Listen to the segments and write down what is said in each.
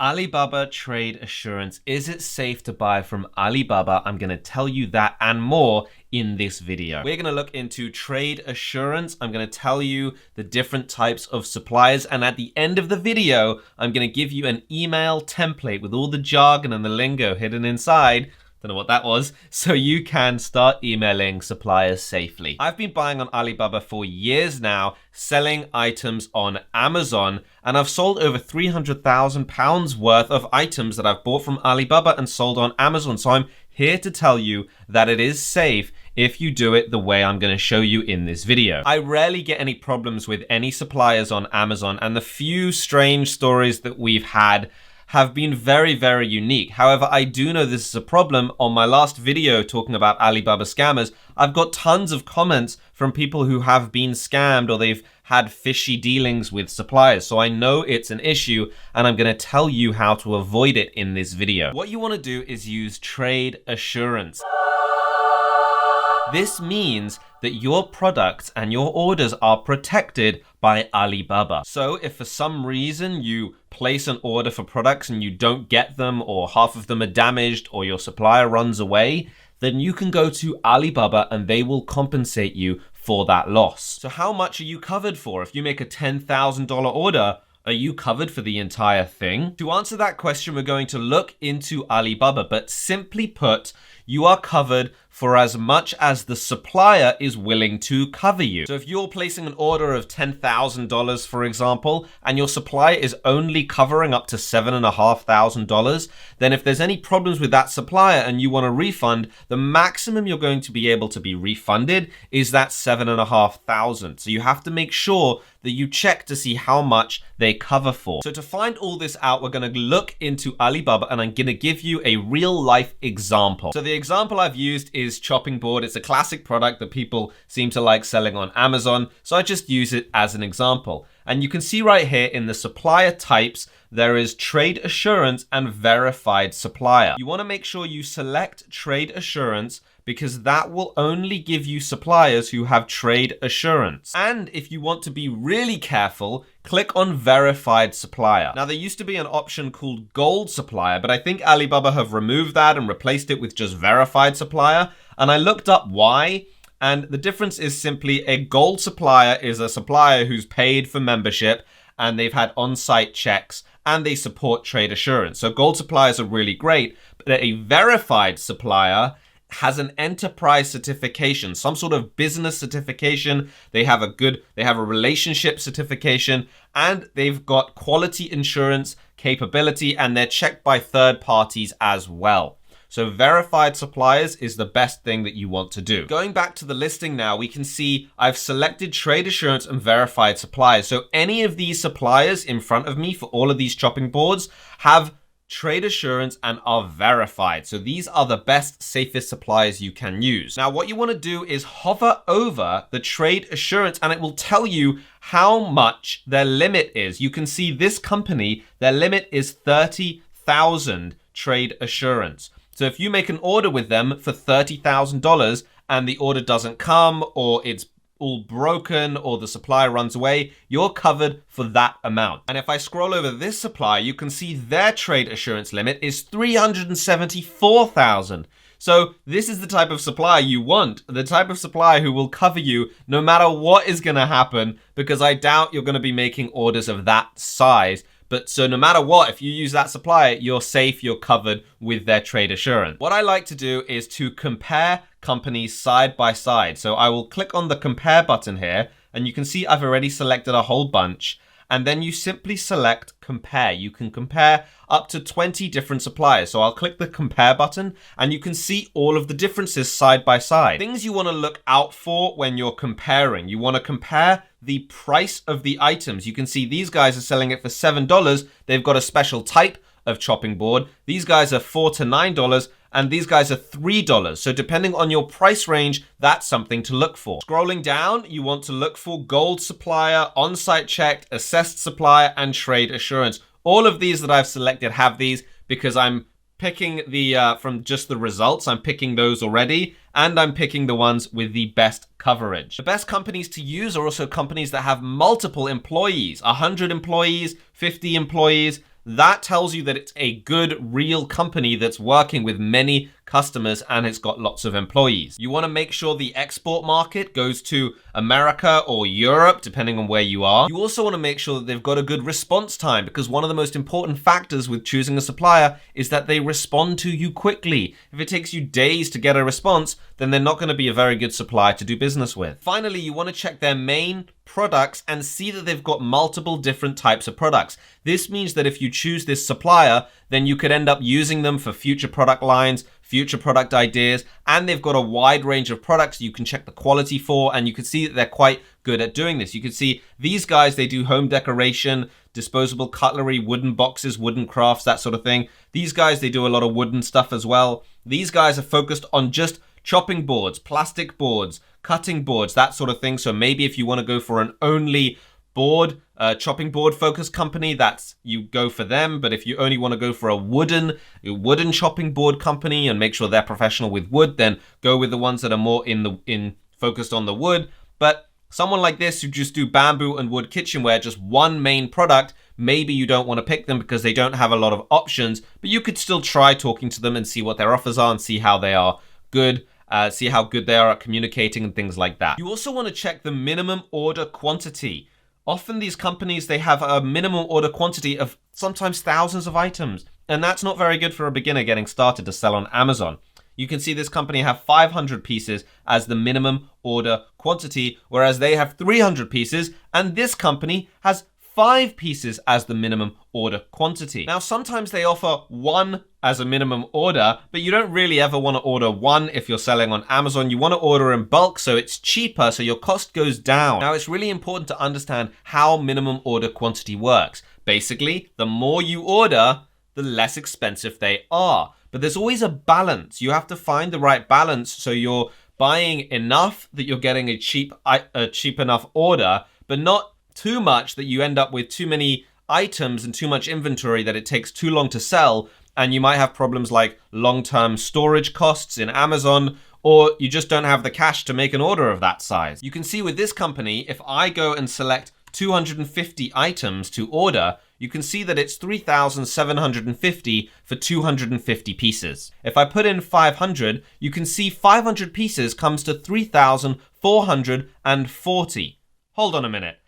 Alibaba Trade Assurance. Is it safe to buy from Alibaba? I'm going to tell you that and more in this video. We're going to look into trade assurance. I'm going to tell you the different types of suppliers. And at the end of the video, I'm going to give you an email template with all the jargon and the lingo hidden inside. Don't know what that was, so you can start emailing suppliers safely. I've been buying on Alibaba for years now, selling items on Amazon, and I've sold over £300,000 worth of items that I've bought from Alibaba and sold on Amazon. So I'm here to tell you that it is safe if you do it the way I'm going to show you in this video. I rarely get any problems with any suppliers on Amazon, and the few strange stories that we've had have been very, very unique. However, I do know this is a problem. On my last video talking about Alibaba scammers, I've got tons of comments from people who have been scammed or they've had fishy dealings with suppliers. So I know it's an issue and I'm going to tell you how to avoid it in this video. What you want to do is use trade assurance. This means that your products and your orders are protected by Alibaba. So if for some reason you place an order for products and you don't get them, or half of them are damaged, or your supplier runs away, then you can go to Alibaba and they will compensate you for that loss. So how much are you covered for? If you make a $10,000 order, are you covered for the entire thing? To answer that question, we're going to look into Alibaba, but simply put, you are covered for as much as the supplier is willing to cover you. So if you're placing an order of $10,000, for example, and your supplier is only covering up to $7,500, then if there's any problems with that supplier and you want a refund, the maximum you're going to be able to be refunded is that $7,500. So you have to make sure that you check to see how much they cover for. So to find all this out, we're going to look into Alibaba and I'm going to give you a real life example. So the example I've used is chopping board. It's a classic product that people seem to like selling on Amazon. So I just use it as an example. And you can see right here in the supplier types, there is trade assurance and verified supplier. You want to make sure you select trade assurance because that will only give you suppliers who have trade assurance. And if you want to be really careful, click on verified supplier. Now there used to be an option called gold supplier, but I think Alibaba have removed that and replaced it with just verified supplier. And I looked up why. And the difference is simply a gold supplier is a supplier who's paid for membership and they've had on-site checks and they support trade assurance. So gold suppliers are really great, but a verified supplier has an enterprise certification, some sort of business certification. They have a relationship certification, and they've got quality insurance capability, and they're checked by third parties as well. So verified suppliers is the best thing that you want to do. Going back to the listing now, we can see I've selected trade assurance and verified suppliers. So any of these suppliers in front of me for all of these chopping boards have trade assurance and are verified. So these are the best, safest suppliers you can use. Now, what you want to do is hover over the trade assurance and it will tell you how much their limit is. You can see this company, their limit is 30,000 trade assurance. So if you make an order with them for $30,000 and the order doesn't come, or it's all broken, or the supplier runs away, you're covered for that amount. And if I scroll over this supplier, you can see their trade assurance limit is 374,000. So this is the type of supplier you want, the type of supplier who will cover you no matter what is going to happen, because I doubt you're going to be making orders of that size. But so no matter what, if you use that supplier, you're safe, you're covered with their trade assurance. What I like to do is to compare companies side by side. So I will click on the compare button here, and you can see I've already selected a whole bunch. And then you simply select compare. You can compare up to 20 different suppliers. So I'll click the compare button and you can see all of the differences side by side. Things you want to look out for when you're comparing. You want to compare the price of the items. You can see these guys are selling it for $7. They've got a special type of chopping board. These guys are $4 to $9 and these guys are $3. So depending on your price range, that's something to look for. Scrolling down, you want to look for gold supplier, on-site checked, assessed supplier, and trade assurance. All of these that I've selected have these because I'm picking the from just the results. I'm picking those already, and I'm picking the ones with the best coverage. The best companies to use are also companies that have multiple employees, 100 employees, 50 employees. that tells you that it's a good, real company that's working with many customers and it's got lots of employees. You want to make sure the export market goes to America or Europe, depending on where you are. You also want to make sure that they've got a good response time, because one of the most important factors with choosing a supplier is that they respond to you quickly. If it takes you days to get a response, then they're not going to be a very good supplier to do business with. Finally, you want to check their main products and see that they've got multiple different types of products. This means that if you choose this supplier, then you could end up using them for future product lines, future product ideas, and they've got a wide range of products you can check the quality for, and you can see that they're quite good at doing this. You can see these guys, they do home decoration, disposable cutlery, wooden boxes, wooden crafts, that sort of thing. These guys, they do a lot of wooden stuff as well. These guys are focused on just chopping boards, plastic boards, cutting boards, that sort of thing. So maybe if you want to go for an only board, chopping board focused company, that's you go for them. But if you only want to go for a wooden chopping board company and make sure they're professional with wood, then go with the ones that are more focused on the wood. But someone like this who just do bamboo and wood kitchenware, just one main product, maybe you don't want to pick them because they don't have a lot of options, but you could still try talking to them and see what their offers are and see how they are good. See how good they are at communicating and things like that. You also want to check the minimum order quantity. Often these companies, they have a minimum order quantity of sometimes thousands of items, and that's not very good for a beginner getting started to sell on Amazon. You can see this company have 500 pieces as the minimum order quantity, whereas they have 300 pieces, and this company has 5 pieces as the minimum order quantity. Now, sometimes they offer 1 as a minimum order, but you don't really ever want to order 1 if you're selling on Amazon. You want to order in bulk so it's cheaper, so your cost goes down. Now, it's really important to understand how minimum order quantity works. Basically, the more you order, the less expensive they are. But there's always a balance. You have to find the right balance so you're buying enough that you're getting a cheap enough order, but not too much that you end up with too many items and too much inventory that it takes too long to sell, and you might have problems like long-term storage costs in Amazon, or you just don't have the cash to make an order of that size. You can see with this company, if I go and select 250 items to order, you can see that it's 3,750 for 250 pieces. If I put in 500, you can see 500 pieces comes to 3,440. Hold on a minute.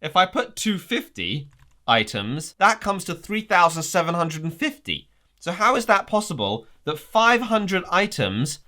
If I put 250 items, that comes to 3,750. So how is that possible that 500 items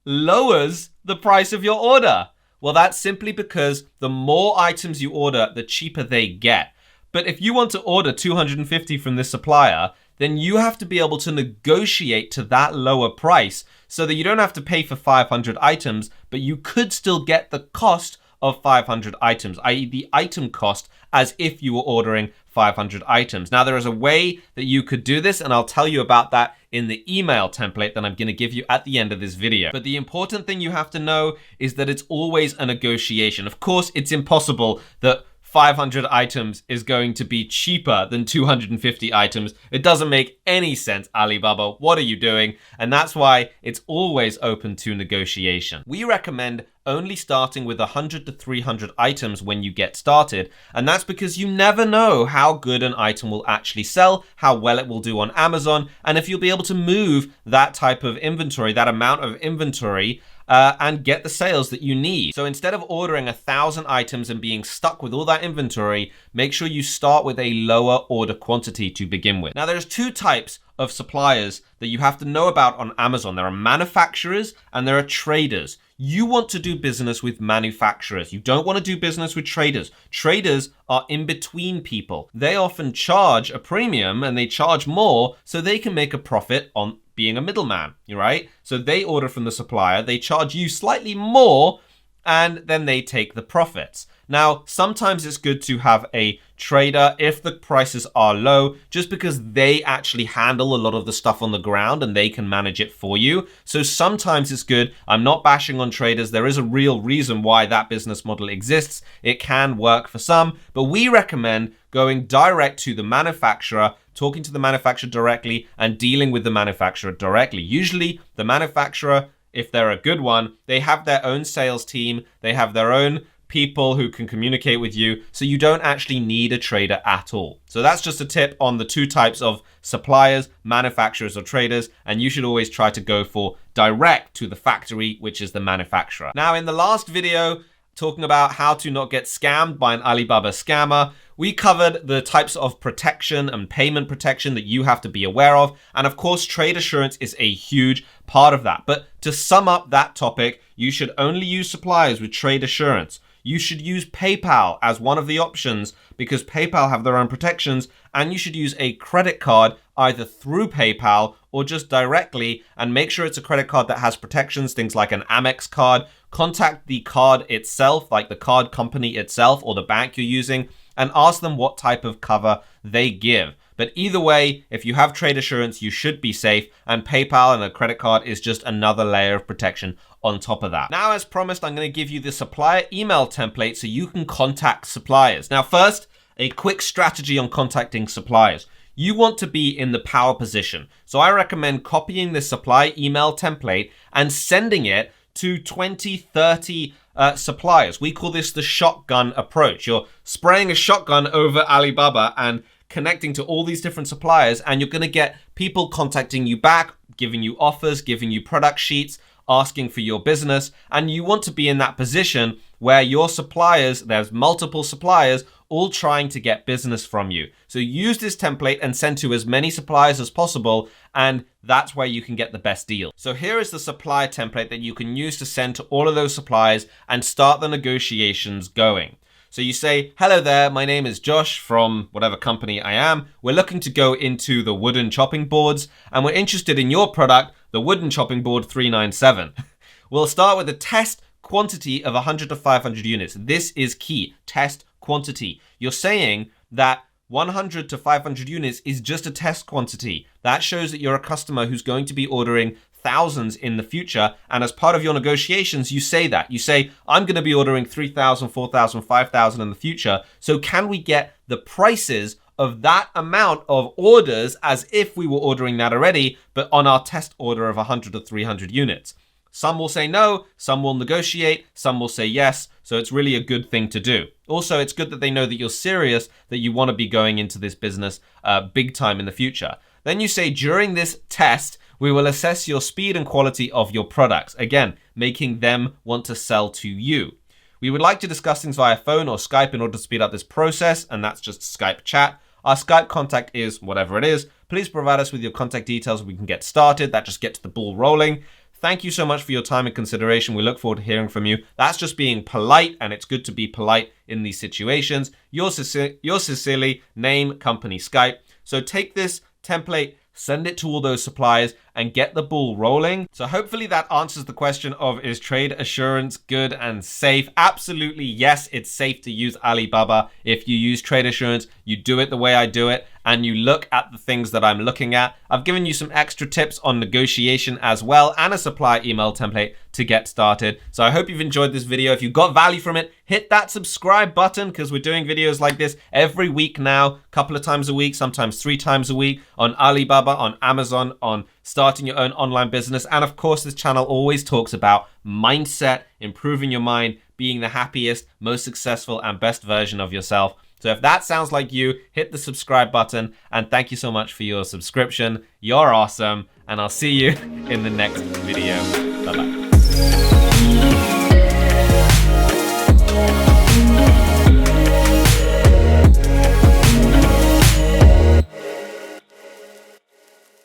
lowers the price of your order? Well, that's simply because the more items you order, the cheaper they get. But if you want to order 250 from this supplier, then you have to be able to negotiate to that lower price so that you don't have to pay for 500 items, but you could still get the cost of 500 items, i.e. the item cost, as if you were ordering 500 items. Now, there is a way that you could do this, and I'll tell you about that in the email template that I'm going to give you at the end of this video. But the important thing you have to know is that it's always a negotiation. Of course, it's impossible that 500 items is going to be cheaper than 250 items. It doesn't make any sense, Alibaba. What are you doing? And that's why it's always open to negotiation. We recommend only starting with 100 to 300 items when you get started. And that's because you never know how good an item will actually sell, how well it will do on Amazon, and if you'll be able to move that type of inventory, that amount of inventory, and get the sales that you need. So instead of ordering 1,000 items and being stuck with all that inventory, make sure you start with a lower order quantity to begin with. Now, there's 2 types of suppliers that you have to know about on Amazon. There are manufacturers and there are traders. You want to do business with manufacturers. You don't want to do business with traders. Traders are in between people. They often charge a premium and they charge more so they can make a profit on being a middleman, right? So they order from the supplier, they charge you slightly more, and then they take the profits. Now, sometimes it's good to have a trader if the prices are low, just because they actually handle a lot of the stuff on the ground and they can manage it for you. So sometimes it's good. I'm not bashing on traders. There is a real reason why that business model exists. It can work for some, but we recommend going direct to the manufacturer, talking to the manufacturer directly and dealing with the manufacturer directly. Usually the manufacturer, if they're a good one, they have their own sales team, they have their own people who can communicate with you, so you don't actually need a trader at all. So that's just a tip on the two types of suppliers, manufacturers or traders, and you should always try to go for direct to the factory, which is the manufacturer. Now, in the last video, talking about how to not get scammed by an Alibaba scammer, we covered the types of protection and payment protection that you have to be aware of. And of course, trade assurance is a huge part of that. But to sum up that topic, you should only use suppliers with trade assurance. You should use PayPal as one of the options because PayPal have their own protections, and you should use a credit card either through PayPal or just directly, and make sure it's a credit card that has protections, things like an Amex card. Contact the card itself, like the card company itself or the bank you're using, and ask them what type of cover they give. But either way, if you have trade assurance, you should be safe, and PayPal and a credit card is just another layer of protection on top of that. Now, as promised, I'm going to give you the supplier email template so you can contact suppliers. Now, first, a quick strategy on contacting suppliers. You want to be in the power position. So I recommend copying the supplier email template and sending it to 20, 30 suppliers. We call this the shotgun approach. You're spraying a shotgun over Alibaba and connecting to all these different suppliers, and you're going to get people contacting you back, giving you offers, giving you product sheets, asking for your business. And you want to be in that position where your suppliers, there's multiple suppliers all trying to get business from you. So use this template and send to as many suppliers as possible, and that's where you can get the best deal. So here is the supplier template that you can use to send to all of those suppliers and start the negotiations going. So you say, hello there, my name is Josh from whatever company I am. We're looking to go into the wooden chopping boards, and we're interested in your product, the wooden chopping board 397. We'll start with a test quantity of 100 to 500 units. This is key, test quantity. You're saying that 100 to 500 units is just a test quantity. That shows that you're a customer who's going to be ordering thousands in the future, and as part of your negotiations, you say that. You say, I'm going to be ordering 3,000, 4,000, 5,000 in the future, so can we get the prices of that amount of orders as if we were ordering that already, but on our test order of 100 to 300 units? Some will say no, some will negotiate, some will say yes, so it's really a good thing to do. Also, it's good that they know that you're serious, that you want to be going into this business big time in the future. Then you say, during this test, we will assess your speed and quality of your products. Again, making them want to sell to you. We would like to discuss things via phone or Skype in order to speed up this process, and that's just Skype chat. Our Skype contact is whatever it is. Please provide us with your contact details so we can get started. That just gets the ball rolling. Thank you so much for your time and consideration. We look forward to hearing from you. That's just being polite, and it's good to be polite in these situations. Yours sincerely, name, company, Skype. So take this template, send it to all those suppliers, and get the ball rolling. So hopefully that answers the question of, is trade assurance good and safe? Absolutely yes, it's safe to use Alibaba. If you use trade assurance, you do it the way I do it, and you look at the things that I'm looking at. I've given you some extra tips on negotiation as well, and a supplier email template to get started. So I hope you've enjoyed this video. If you got value from it, hit that subscribe button, because we're doing videos like this every week now, a couple of times a week, sometimes 3 times a week, on Alibaba, on Amazon, on starting your own online business. And of course, this channel always talks about mindset, improving your mind, being the happiest, most successful, and best version of yourself. So if that sounds like you, hit the subscribe button, and thank you so much for your subscription. You're awesome, and I'll see you in the next video. Bye-bye.